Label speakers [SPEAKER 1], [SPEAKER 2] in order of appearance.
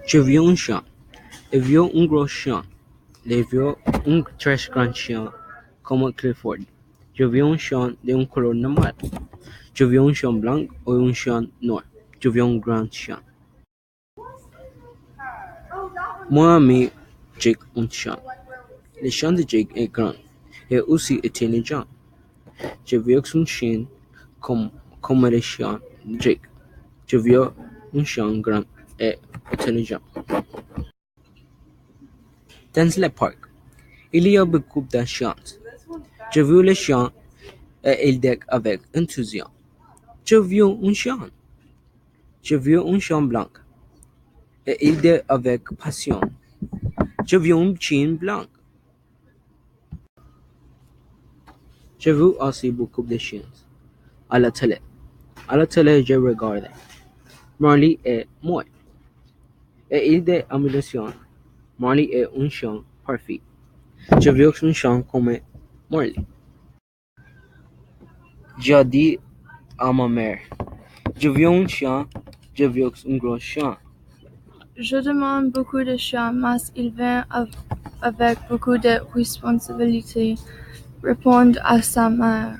[SPEAKER 1] Je veux un chien. Il veut un gros chien. Il veut un très grand chien comme Clifford. Je veux un chien de couleur normale. Je veux un chien blanc ou un chien noir. Je veux un grand chien. Mon ami Jake un chien. Le chien de Jake est grand et aussi intelligent. Je veux un chien comme le chien de Jake. Je veux un chien grand et intelligent. Dans le parc, il y a beaucoup de chiens. Je veux les chiens et ils deck avec enthousiasme. Je veux un chien. Je veux un chien blanc et il deck avec passion. Je veux un chien blanc. Je veux aussi beaucoup de chiens. À la télé. À la télé, je regarde Marley et moi. Et il est amusant. Marley est un chien parfait. Je veux un chien comme Marley. J'ai dit à ma mère, je veux un chien, je veux un gros chien.
[SPEAKER 2] Je demande beaucoup de chiens, mais il vient avec beaucoup de responsabilités, répond à sa mère.